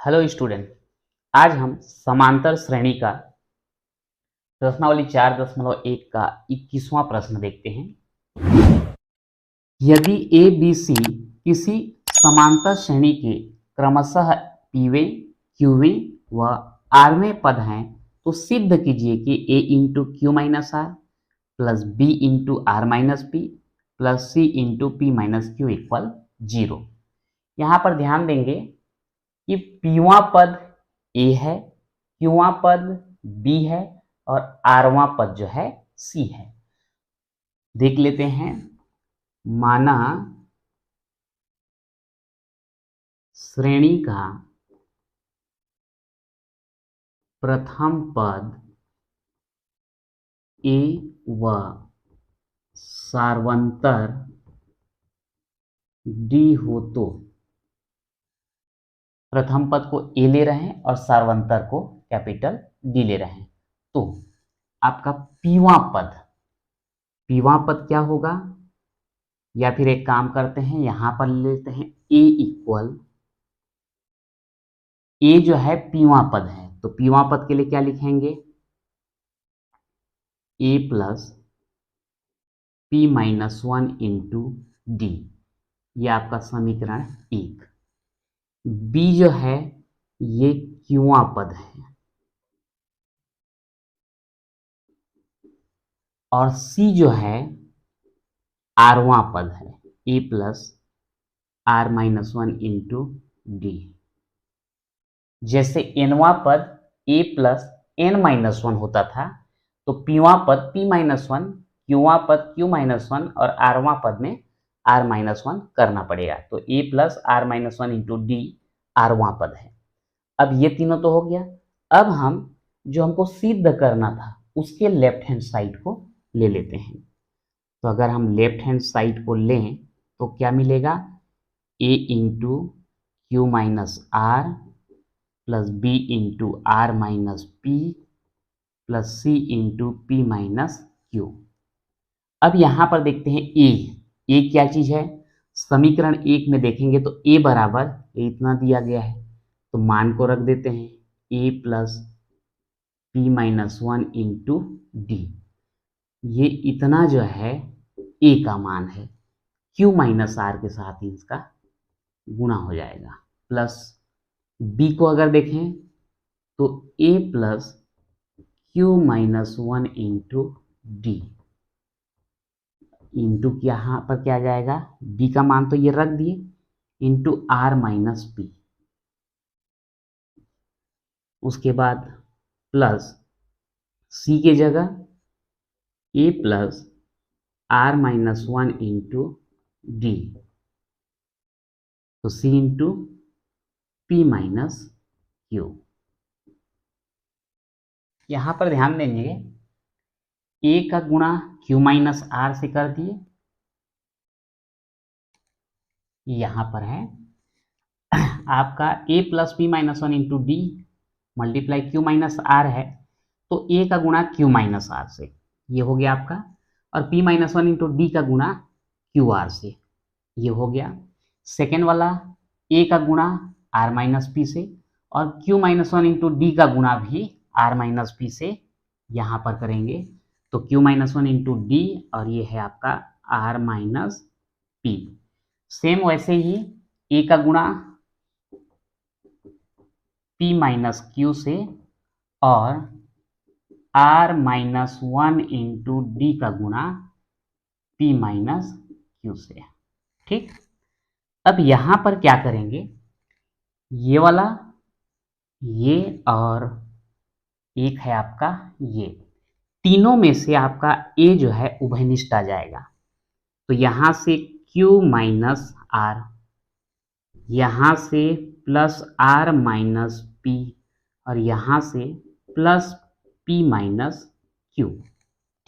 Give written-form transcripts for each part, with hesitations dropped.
Hello student, आज हम समांतर श्रेणी का प्रश्नावली 4.1 का 21वां प्रश्न देखते हैं। यदि ए बी सी किसी समांतर श्रेणी के क्रमशः पीवें, क्यूवें व आरवें पद हैं तो सिद्ध कीजिए कि A into Q minus R plus B into are minus P plus C into P minus Q equal 0। यहाँ पर ध्यान देंगे कि पीवां पद ए है, क्यूवां पद बी है और आरवां पद जो है सी है। देख लेते हैं। माना श्रेणी का प्रथम पद ए व सार्वंतर डी हो तो प्रथम पद को ए ले रहे हैं और सार्वंतर को कैपिटल डी ले रहे हैं, तो आपका पीवां पद क्या होगा? या फिर एक काम करते हैं, यहां पर ले लेते हैं ए इक्वल, ए जो है पीवां पद है तो पीवां पद के लिए क्या लिखेंगे? A plus P minus 1 into D, ये आपका समीकरण 1। बी जो है ये क्यूवां पद है और सी जो है आरवां पद है, A plus R minus 1 into D. जैसे एनवां पद ए प्लस एन माइनस 1 होता था तो पीवां पद पी माइनस 1, क्यूवां पद क्यू माइनस 1 और आरवां पद में आर माइनस 1 करना पड़ेगा। तो A plus R minus 1 into D आरवां पद है। अब ये तीनों तो हो गया। अब हम जो हमको सिद्ध करना था उसके लेफ्ट हैंड साइड को ले लेते हैं। तो अगर हम लेफ्ट हैंड साइड को लें तो क्या मिलेगा? A into Q minus R plus B into are minus P plus C into P minus Q. अब यहां पर देखते हैं ए क्या चीज है? समीकरण 1 में देखेंगे तो ए बराबर इतना दिया गया है तो मान को रख देते हैं, A plus P minus 1 into D. ये इतना जो है ए का मान है, क्यू माइनस आर के साथ ही इसका गुणा हो जाएगा। प्लस बी को अगर देखें तो A plus Q minus 1 into D, into यहाँ पर क्या आ जाएगा? बी का मान तो ये रख दिए, इंटू आर माइनस पी, उसके बाद प्लस सी के जगह A plus R minus 1 into D, तो C into P minus Q. यहां पर ध्यान देंगे, ए का गुणा क्यू माइनस आर से कर दिए, यहां पर है आपका A plus P minus 1 into D multiply Q minus R है तो ए का गुणा क्यू माइनस आर से, ये हो गया आपका, और पी माइनस 1 इंटू डी का गुणा क्यू आर से, ये हो गया। सेकेंड वाला ए का गुणा आर माइनस पी से और क्यू माइनस 1 इंटू डी का गुणा भी आर माइनस पी से, यहां पर करेंगे तो क्यू माइनस 1 इंटू डी और ये है आपका आर माइनस पी। सेम वैसे ही ए का गुणा पी माइनस क्यू से और आर माइनस 1 इंटू डी का गुणा पी माइनस क्यू से। ठीक, अब यहां पर क्या करेंगे? ये वाला, ये और एक है आपका ये, तीनों में से आपका ए जो है उभयनिष्ठ आ जाएगा। तो यहां से क्यू माइनस आर, यहां से प्लस आर माइनस पी और यहां से प्लस पी माइनस क्यू।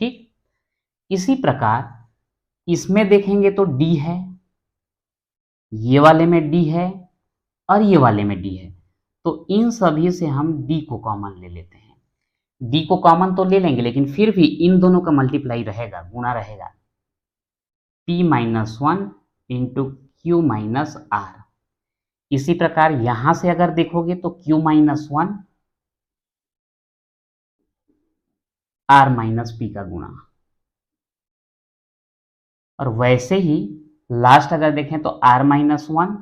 ठीक, इसी प्रकार इसमें देखेंगे तो डी है, ये वाले में डी है और ये वाले में डी है, तो इन सभी से हम डी को कॉमन ले लेते हैं। डी को कॉमन तो ले लेंगे लेकिन फिर भी इन दोनों का मल्टीप्लाई रहेगा, गुणा रहेगा, p minus 1 into Q minus r. इसी प्रकार यहां से अगर देखोगे तो q minus 1 r minus p का गुणा, और वैसे ही लास्ट अगर देखें तो r माइनस 1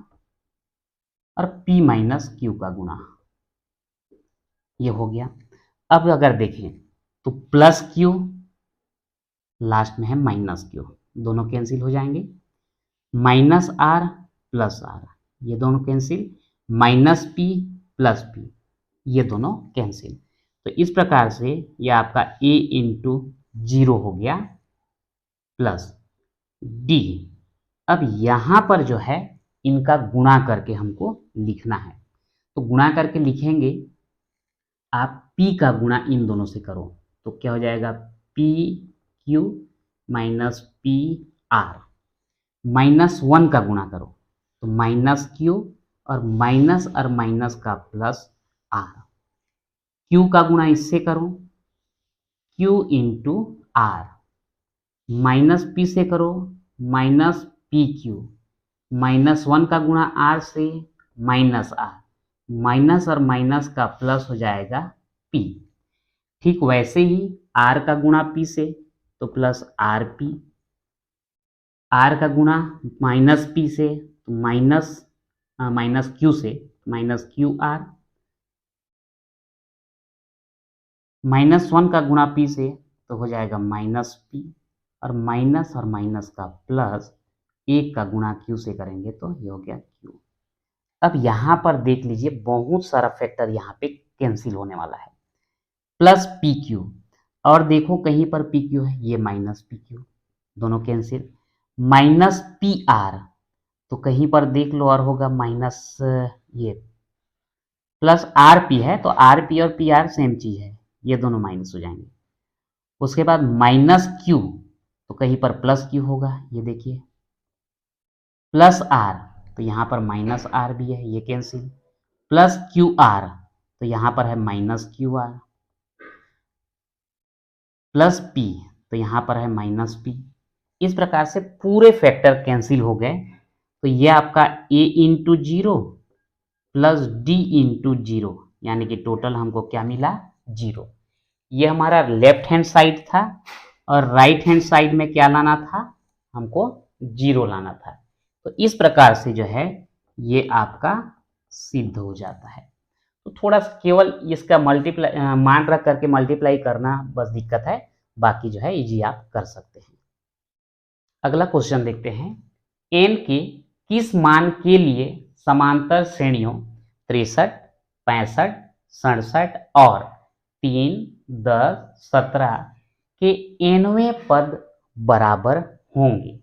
और p माइनस क्यू का गुणा, ये हो गया। अब अगर देखें तो प्लस क्यू, लास्ट में है माइनस क्यू, दोनों कैंसिल हो जाएंगे। माइनस आर प्लस आर, ये दोनों cancel. Minus P plus P, ये दोनों कैंसिल। तो इस प्रकार से ये आपका a इंटू 0 हो गया प्लस डी। अब यहां पर जो है इनका गुणा करके हमको लिखना है, तो गुणा करके लिखेंगे, आप p का गुणा इन दोनों से करो तो क्या हो जाएगा, p q minus p r. Minus 1 का गुणा करो तो माइनस क्यू, और माइनस का प्लस आर। q का गुणा इससे करो, q into are. Minus p से करो माइनस पी क्यू। माइनस 1 का गुणा आर से माइनस आर। माइनस और माइनस का प्लस हो जाएगा p। ठीक वैसे ही r का गुणा p से तो प्लस आर पी। r का गुणा माइनस p से तो माइनस q से माइनस क्यू आर। माइनस 1 का गुणा p से तो हो जाएगा माइनस p, और माइनस का प्लस 1 का गुणा q से करेंगे तो ये हो गया q। अब यहां पर देख लीजिए बहुत सारा फैक्टर यहाँ पे कैंसिल होने वाला है। प्लस पी क्यू, और देखो कहीं पर पी क्यू है, ये माइनस पी क्यू, दोनों कैंसिल। माइनस पी आर, तो कहीं पर देख लो और होगा माइनस, ये प्लस आर पी है तो आर पी और पी आर सेम चीज है, ये दोनों माइनस हो जाएंगे। उसके बाद माइनस क्यू, तो कहीं पर प्लस क्यू होगा, ये देखिए। प्लस आर, तो यहाँ पर माइनस आर भी है, ये कैंसिल। प्लस क्यू आर, तो यहाँ पर है minus Q R. Plus P, तो यहाँ पर है माइनस पी। इस प्रकार से पूरे फैक्टर कैंसिल हो गए। तो ये आपका a into 0 plus D into 0, यानी कि टोटल हमको क्या मिला, 0। ये हमारा लेफ्ट हैंड साइड था, और राइट हैंड साइड में क्या लाना था, हमको 0 लाना था। तो इस प्रकार से जो है ये आपका सिद्ध हो जाता है। तो थोड़ा सा केवल इसका मल्टीप्लाई मान रख करके मल्टीप्लाई करना बस दिक्कत है, बाकी जो है इजी आप कर सकते हैं। अगला क्वेश्चन देखते हैं। n के किस मान के लिए समांतर श्रेणियों 63, 65, 67 और 3, 10, 17 के nवें पद बराबर होंगे।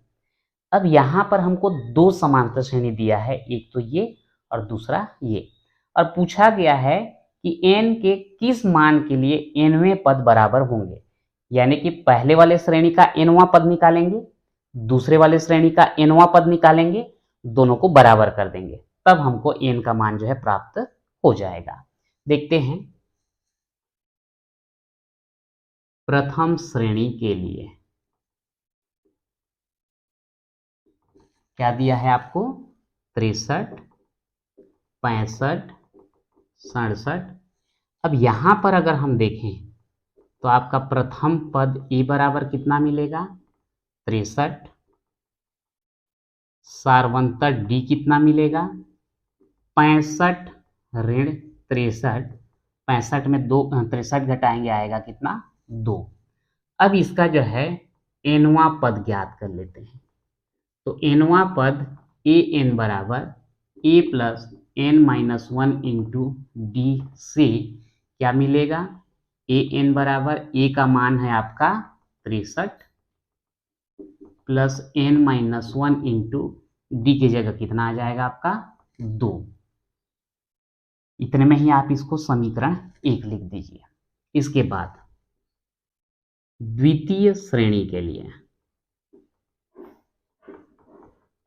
अब यहां पर हमको दो समांतर श्रेणी दिया है, एक तो ये और दूसरा ये, और पूछा गया है कि n के किस मान के लिए nवें पद बराबर होंगे। यानी कि पहले वाले श्रेणी का nवां पद निकालेंगे, दूसरे वाले श्रेणी का nवां पद निकालेंगे, दोनों को बराबर कर देंगे, तब हमको n का मान जो है प्राप्त हो जाएगा। देखते हैं। प्रथम श्रेणी के लिए क्या दिया है आपको, 63, 65, 67। अब यहां पर अगर हम देखें तो आपका प्रथम पद ए बराबर कितना मिलेगा, 63। सारवंतर डी कितना मिलेगा, 65 ऋण 63। 65 में 2 63 घटाएंगे आएगा कितना, 2। अब इसका जो है nवां पद ज्ञात कर लेते हैं। तो nवां पद ए एन बराबर A plus N minus 1 into D से क्या मिलेगा, ए एन बराबर ए का मान है आपका 63 plus N minus 1 into d की जगह कितना आ जाएगा आपका, 2। इतने में ही आप इसको समीकरण 1 लिख दीजिए। इसके बाद द्वितीय श्रेणी के लिए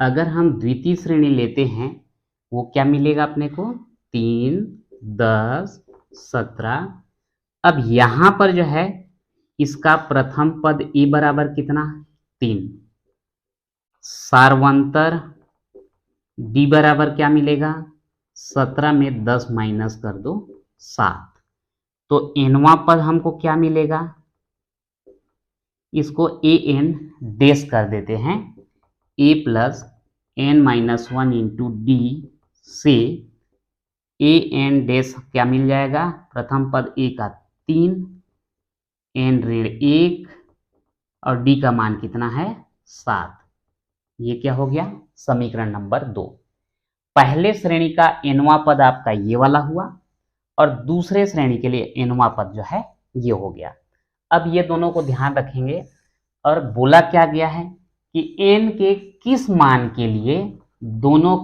अगर हम द्वितीय श्रेणी लेते हैं, वो क्या मिलेगा अपने को, 3, 10, 17। अब यहां पर जो है इसका प्रथम पद ए बराबर कितना, 3। सारवंतर डी बराबर क्या मिलेगा, 17 में 10 माइनस कर दो 7, तो nवां पद हमको क्या मिलेगा, इसको ए एन डेस कर देते हैं, A plus N minus one into D से ए एन डेस क्या मिल जाएगा, प्रथम पद ए का 3, एन ऋण 1 और डी का मान कितना है 7। ये क्या हो गया समीकरण नंबर 2। पहले श्रेणी का एनवां पद आपका ये वाला हुआ और दूसरे श्रेणी के लिए एनवां पद जो है ये हो गया। अब ये दोनों को ध्यान रखेंगे और बोला क्या गया है कि एन के किस मान के लिए दोनों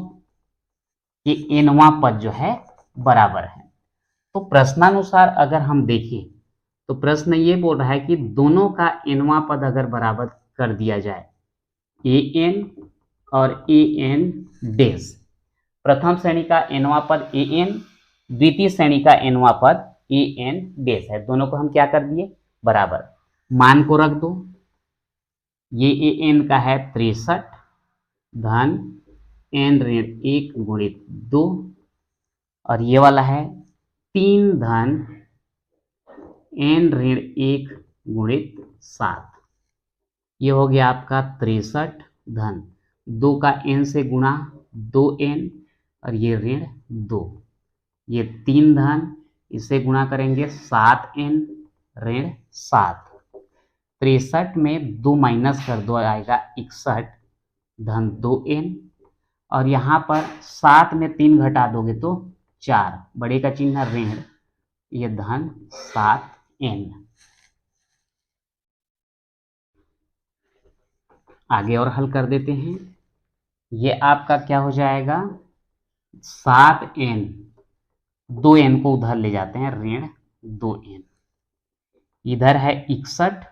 के एनवां पद जो है बराबर है। तो प्रश्नानुसार अगर हम देखें तो प्रश्न ये बोल रहा है कि दोनों का एनवां पद अगर बराबर कर दिया जाए, ए एन और ए एन डेस, प्रथम श्रेणी का एनवां पद ए एन, द्वितीय श्रेणी का एनवां पद ए एन डेस है, दोनों को हम क्या कर दिए बराबर, मान को रख दो, ये ए एन का है 63 धन एन ऋण 1 गुणित 2 और ये वाला है 3 धन एन ऋण 1 गुणित 7। ये हो गया आपका 63 धन 2 का एन से गुणा 2n और ये ऋण 2, ये 3 धन इसे गुणा करेंगे 7n ऋण 7, 63 में 2 माइनस कर दो आएगा 61 धन 2n और यहाँ पर 7 में 3 घटा दोगे तो 4, बड़े का चिन्ह ऋण, ये धन 7n। आगे और हल कर देते हैं, ये आपका क्या हो जाएगा 7n, 2n को उधर ले जाते हैं ऋण 2n, इधर है 61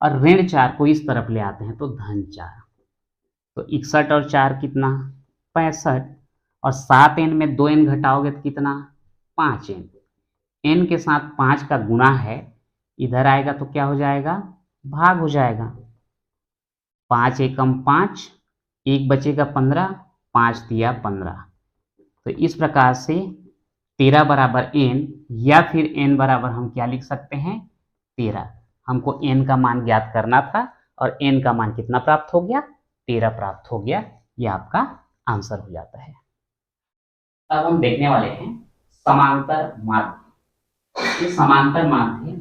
और ऋण 4 को इस तरफ ले आते हैं तो धन 4, तो 61 और 4 कितना 65 और 7n में 2n घटाओगे तो कितना 5n, n के साथ 5 का गुणा है, इधर आएगा तो क्या हो जाएगा भाग हो जाएगा, 5 एकम 5, 1 बचेगा 15, 5 दिया 15, तो इस प्रकार से 13 बराबर n या फिर n बराबर हम क्या लिख सकते हैं 13। हमको n का मान ज्ञात करना था और n का मान कितना प्राप्त हो गया 13 प्राप्त हो गया, ये आपका आंसर हो जाता है। अब हम देखने वाले हैं समांतर माध्य। ये समांतर माध्य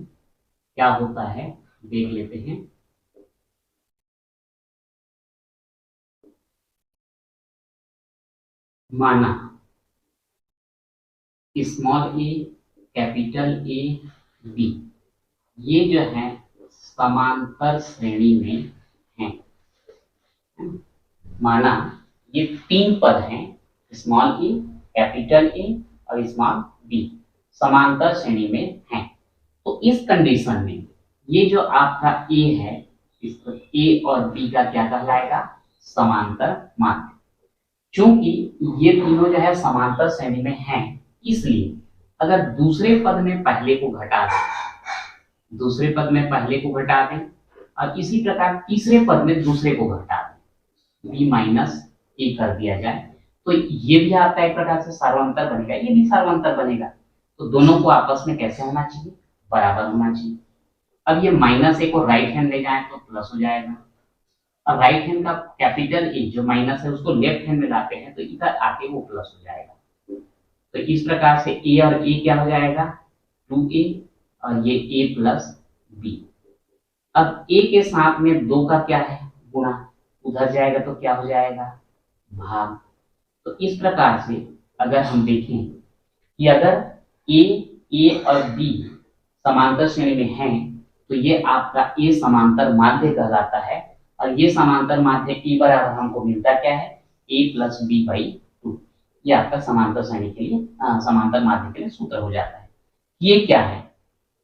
क्या होता है देख लेते हैं। माना small a capital a b, ये जो है समांतर श्रेणी में हैं। माना ये 3 पद हैं, स्मॉल ए कैपिटल ए और स्मॉल बी समांतर श्रेणी में हैं। तो इस कंडीशन में ये जो आपका ए है, इसको ए और बी का क्या कहलाएगा समांतर माध्य। चूंकि ये तीनों जो है समांतर श्रेणी में हैं, इसलिए अगर दूसरे पद में पहले को घटा दें, दूसरे पद में पहले को घटा दें और इसी प्रकार तीसरे पद में दूसरे को घटा दें, b माइनस ए कर दिया जाए, तो ये भी आपका एक प्रकार से सार्वंतर बनेगा, ये भी सार्वंतर बनेगा। तो दोनों को आपस में कैसे होना चाहिए बराबर होना चाहिए। अब ये माइनस ए को राइट हैंड ले जाए तो प्लस हो जाएगा, और राइट हैंड का कैपिटल ए जो माइनस है उसको लेफ्ट हैंड में लाते हैं तो इधर आके वो प्लस हो जाएगा। तो इस प्रकार से ए और ए क्या हो जाएगा 2a और ये a प्लस बी। अब a के साथ में 2 का क्या है गुणा, उधर जाएगा तो क्या हो जाएगा भाग। तो इस प्रकार से अगर हम देखें कि अगर a और b समांतर श्रेणी में हैं तो ये आपका a समांतर माध्य कहलाता है, और ये समांतर माध्य e बराबर हमको मिलता क्या है a प्लस बी बाई 2। ये आपका समांतर श्रेणी के लिए समांतर माध्य के लिए सूत्र हो जाता है। ये क्या है,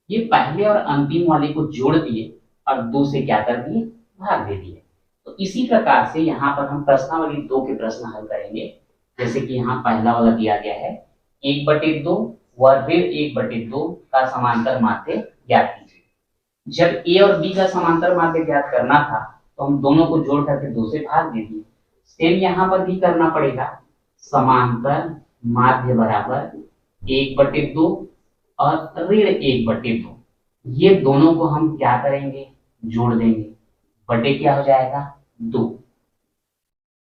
ये पहले और अंतिम वाले को जोड़ दिए और 2 से क्या कर दिए भाग दे दिए। तो इसी प्रकार से यहाँ पर हम प्रश्नावली 2 के प्रश्न हल करेंगे। जैसे कि यहाँ पहला वाला दिया गया है 1/2 व ऋण 1/2 का समांतर माध्य ज्ञात कीजिए। जब a और b का समांतर माध्य ज्ञात करना था तो हम दोनों को जोड़ करके 2 से भाग दे दिए। सेम यहाँ पर भी करना पड़ेगा, समांतर माध्य बराबर 1/2 और ऋण 1/2, ये दोनों को हम क्या करेंगे, जोड़ देंगे, बटे क्या हो जाएगा 2,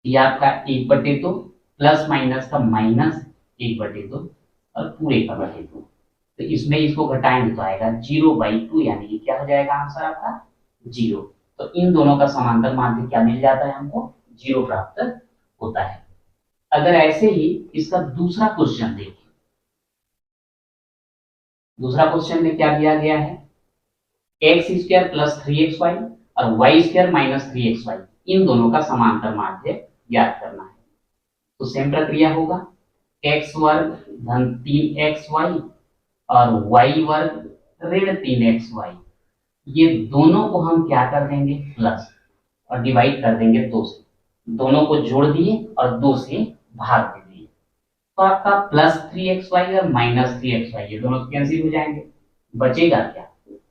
ये आपका 1/2 प्लस माइनस का माइनस 1/2 और पूरे का बटे 2, तो इसमें इसको घटाएंगे तो आएगा 0/2, यानी कि क्या हो जाएगा आंसर आपका 0। तो इन दोनों का समांतर माध्य क्या मिल जाता है हमको, 0 प्राप्त होता है। अगर ऐसे ही इसका दूसरा क्वेश्चन देखिए, दूसरा क्वेश्चन में क्या दिया गया है, x² प्लस 3xy और y² माइनस 3xy, इन दोनों का समांतर माध्य ज्ञात करना है। तो सेम प्रक्रिया होगा, x वर्ग धन 3xy और y वर्ग ऋण 3xy, ये दोनों को हम क्या कर देंगे प्लस, और डिवाइड कर देंगे 2 से, दोनों को जोड़ दिए और 2 से भाग दे दिए, तो आपका प्लस 3xy और माइनस 3xy ये दोनों कैंसिल हो जाएंगे, बचेगा क्या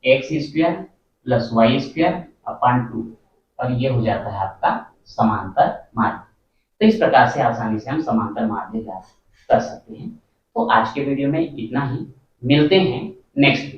x² प्लस y² अपॉन 2, और ये हो जाता है आपका समांतर माध्य। तो इस प्रकार से आसानी से हम समांतर माध्य ज्ञात कर सकते हैं। तो आज के वीडियो में इतना ही, मिलते हैं नेक्स्ट